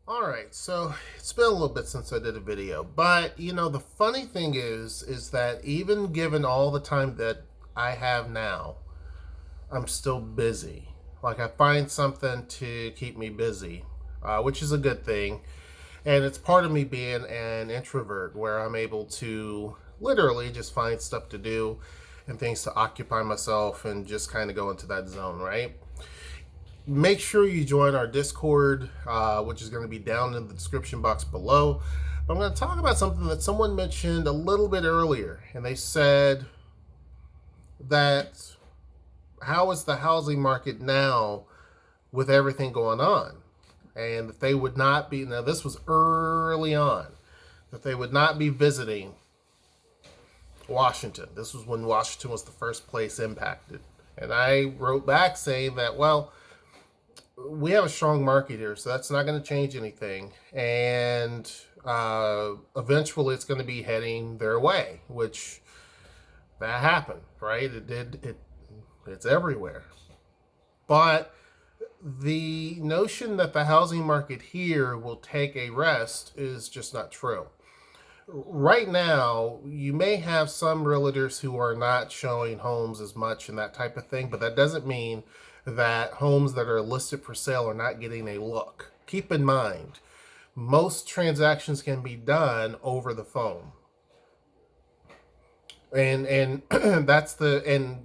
All right, so it's been a little bit since I did a video, but the funny thing is that even given all the time that I have now, I'm still busy. Like I find something to keep me busy, which is a good thing, and it's part of me being an introvert, where I'm able to literally just find stuff to do and things to occupy myself and just kind of go into that zone, right? Make sure you join our Discord, which is going to be down in the description box below. But I'm going to talk about something that someone mentioned a little bit earlier, and they said that how is the housing market now with everything going on? And that they would not be, now this was early on, that they would not be visiting Washington. This was when Washington was the first place impacted. And I wrote back saying that, well, we have a strong market here, so that's not going to change anything. And eventually it's going to be heading their way, which that happened, right? It did. It's everywhere. But the notion that the housing market here will take a rest is just not true. Right now, you may have some realtors who are not showing homes as much and that type of thing, but that doesn't mean that homes that are listed for sale are not getting a look. Keep in mind, most transactions can be done over the phone. And and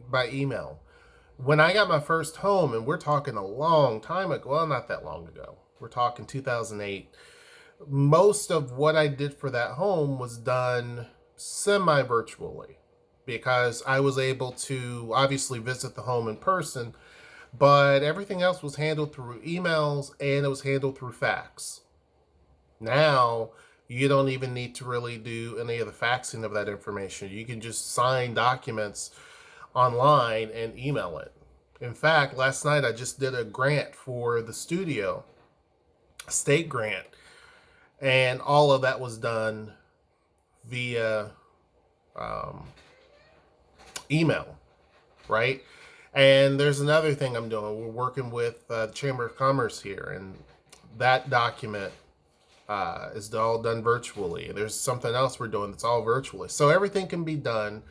by email. When I got my first home, and we're talking a long time ago, well, not that long ago. We're talking 2008. Most of what I did for that home was done semi virtually because I was able to obviously visit the home in person, but everything else was handled through emails and it was handled through fax. Now, you don't even need to really do any of the faxing of that information. You can just sign documents online and email it. In fact, last night I just did a grant for the studio, a state grant, and all of that was done via um, email, right? And there's another thing I'm doing. We're working with the Chamber of Commerce here, and that document is all done virtually. There's something else we're doing that's all virtually. So everything can be done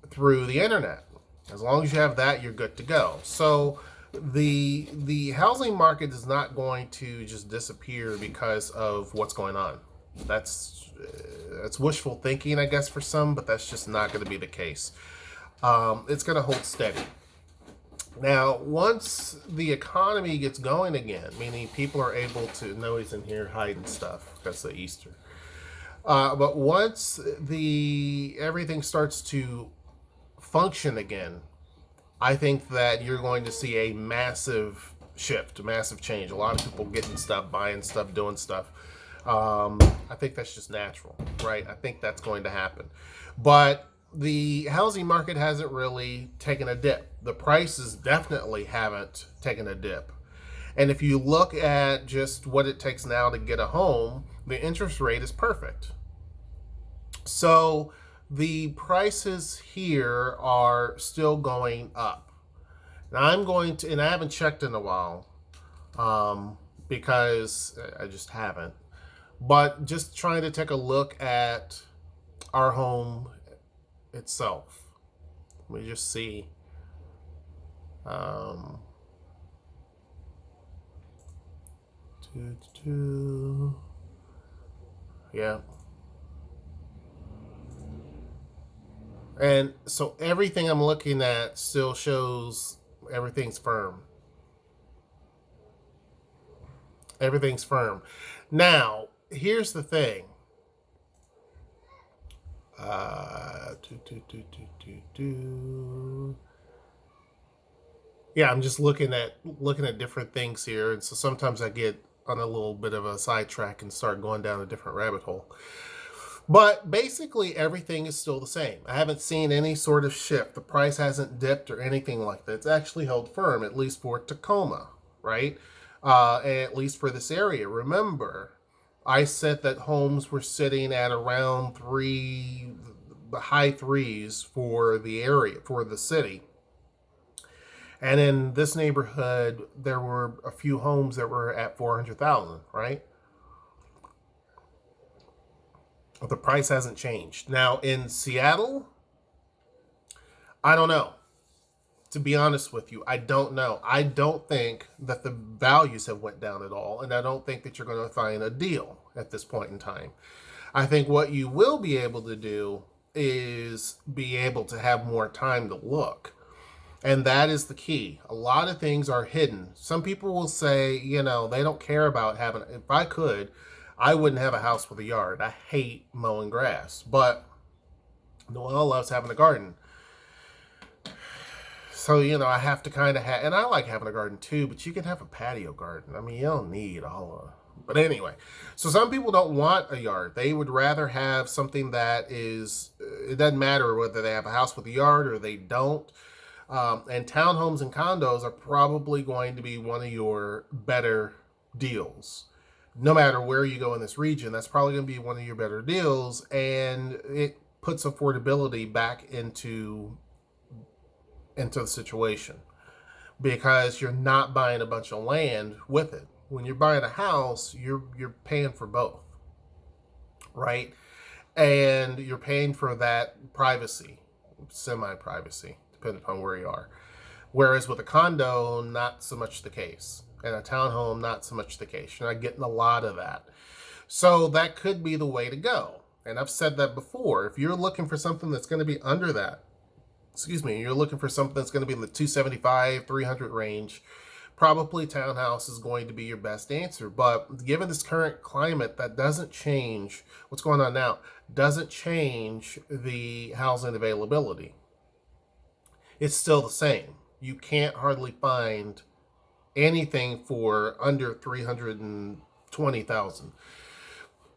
through the internet. As long as you have that, you're good to go. So the housing market is not going to just disappear because of what's going on. That's wishful thinking, I guess, for some, but that's just not going to be the case. It's going to hold steady. Now, once the economy gets going again, meaning people are able to, Noe's in here hiding stuff because of Easter. But once the everything starts to function again, I think that you're going to see a massive shift, a massive change. A lot of people getting stuff, buying stuff, doing stuff. I think that's just natural, right? I think that's going to happen. But the housing market hasn't really taken a dip. The prices definitely haven't taken a dip. And if you look at just what it takes now to get a home, the interest rate is perfect. So the prices here are still going up. Now and I haven't checked in a while because I just haven't. But just trying to take a look at our home itself. Let me just see. Um, yeah. And so everything I'm looking at still shows everything's firm. Everything's firm. Now, here's the thing. Uh, do, do, do, do, do, do. Yeah, I'm just looking at different things here, and so sometimes I get on a little bit of a sidetrack and start going down a different rabbit hole. But basically, everything is still the same. I haven't seen any sort of shift. The price hasn't dipped or anything like that. It's actually held firm, at least for Tacoma, right? At least for this area. Remember, I said that homes were sitting at around the high threes for the area, for the city. And in this neighborhood, there were a few homes that were at 400,000, right? The price hasn't changed. Now in Seattle, I don't know. To be honest with you, I don't know. I don't think that the values have went down at all, and I don't think that you're going to find a deal at this point in time. I think what you will be able to do is be able to have more time to look. And that is the key. A lot of things are hidden. Some people will say, they don't care about having, if I could, I wouldn't have a house with a yard. I hate mowing grass, but Noelle loves having a garden. So, I have to kind of have, and I like having a garden too, but you can have a patio garden. I mean, you don't need all of, but anyway. So some people don't want a yard. They would rather have something that is, it doesn't matter whether they have a house with a yard or they don't. And townhomes and condos are probably going to be one of your better deals. No matter where you go in this region, that's probably going to be one of your better deals. And it puts affordability back into the situation, because you're not buying a bunch of land with it. When you're buying a house, you're paying for both, right? And you're paying for that privacy, semi-privacy, depending upon where you are. Whereas with a condo, not so much the case. And a townhome, not so much the case. You're not getting a lot of that. So that could be the way to go. And I've said that before. If you're looking for something that's going to be under that, you're looking for something that's going to be in the 275, 300 range, probably townhouse is going to be your best answer. But given this current climate, that doesn't change what's going on now, doesn't change the housing availability. It's still the same. You can't hardly find anything for under 320,000.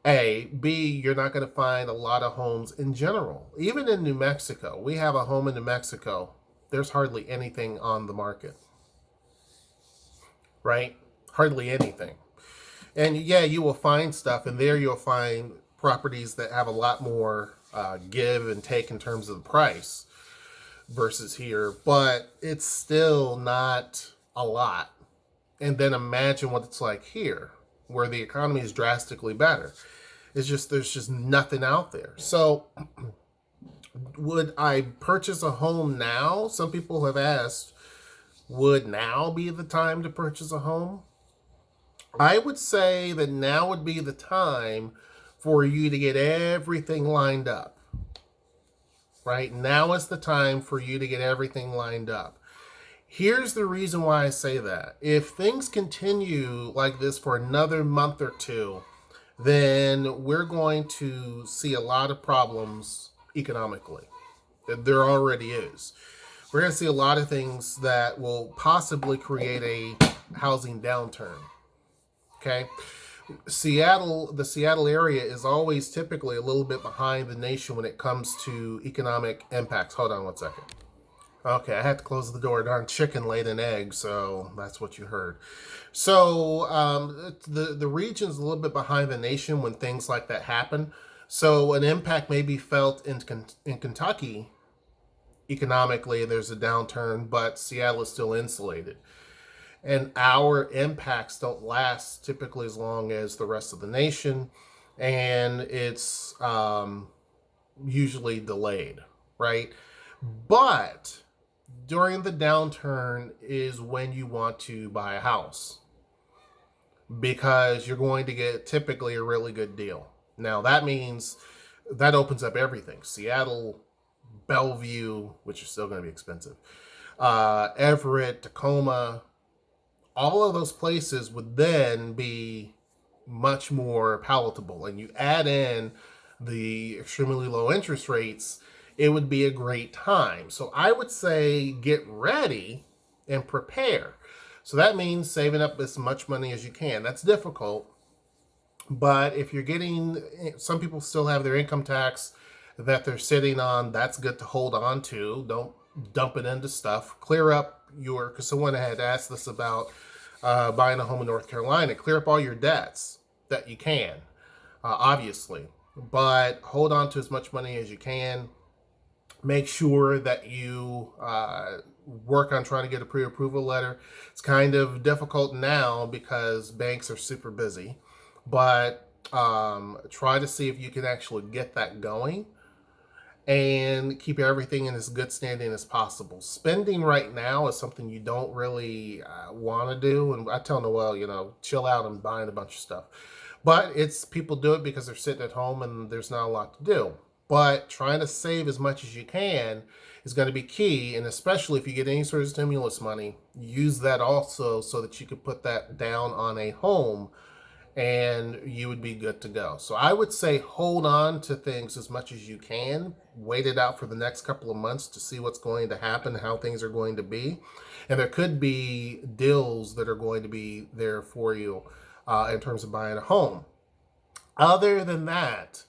A. B, you're not going to find a lot of homes in general. Even in New Mexico, we have a home in New Mexico. There's hardly anything on the market, right? Hardly anything. And yeah, you will find stuff, and there you'll find properties that have a lot more give and take in terms of the price versus here, but it's still not a lot. And then imagine what it's like here, where the economy is drastically better. It's just, there's just nothing out there. So would I purchase a home now? Some people have asked, would now be the time to purchase a home? I would say that now would be the time for you to get everything lined up. Right? Now is the time for you to get everything lined up. Here's the reason why I say that. If things continue like this for another month or two, then we're going to see a lot of problems economically. There already is. We're going to see a lot of things that will possibly create a housing downturn. Okay? The Seattle area is always typically a little bit behind the nation when it comes to economic impacts. Hold on one second. Okay, I had to close the door. Darn chicken laid an egg, so that's what you heard. So the region's a little bit behind the nation when things like that happen. So an impact may be felt in Kentucky economically. There's a downturn, but Seattle is still insulated. And our impacts don't last typically as long as the rest of the nation, and it's usually delayed, right? But during the downturn is when you want to buy a house, because you're going to get typically a really good deal. Now that means that opens up everything. Seattle, Bellevue, which is still going to be expensive, Everett, Tacoma, all of those places would then be much more palatable. And you add in the extremely low interest rates, it would be a great time. So I would say get ready and prepare. So that means saving up as much money as you can. That's difficult. But if you're getting, some people still have their income tax that they're sitting on, that's good to hold on to. Don't dump it into stuff. Clear up because someone had asked us about buying a home in North Carolina. Clear up all your debts that you can, obviously. But hold on to as much money as you can. Make sure that you work on trying to get a pre-approval letter. It's kind of difficult now because banks are super busy, but try to see if you can actually get that going and keep everything in as good standing as possible. Spending right now is something you don't really want to do. And I tell Noelle, chill out and buying a bunch of stuff. But it's people do it because they're sitting at home and there's not a lot to do. But trying to save as much as you can is going to be key. And especially if you get any sort of stimulus money, use that also so that you could put that down on a home and you would be good to go. So I would say hold on to things as much as you can. Wait it out for the next couple of months to see what's going to happen, how things are going to be. And there could be deals that are going to be there for you in terms of buying a home. Other than that,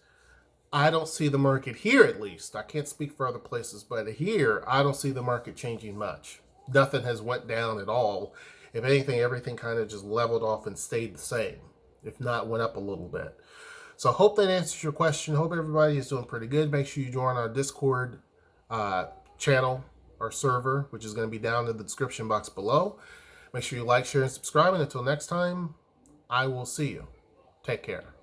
I don't see the market here, at least. I can't speak for other places, but here, I don't see the market changing much. Nothing has went down at all. If anything, everything kind of just leveled off and stayed the same. If not, went up a little bit. So I hope that answers your question. Hope everybody is doing pretty good. Make sure you join our Discord channel, our server, which is going to be down in the description box below. Make sure you like, share, and subscribe. And until next time, I will see you. Take care.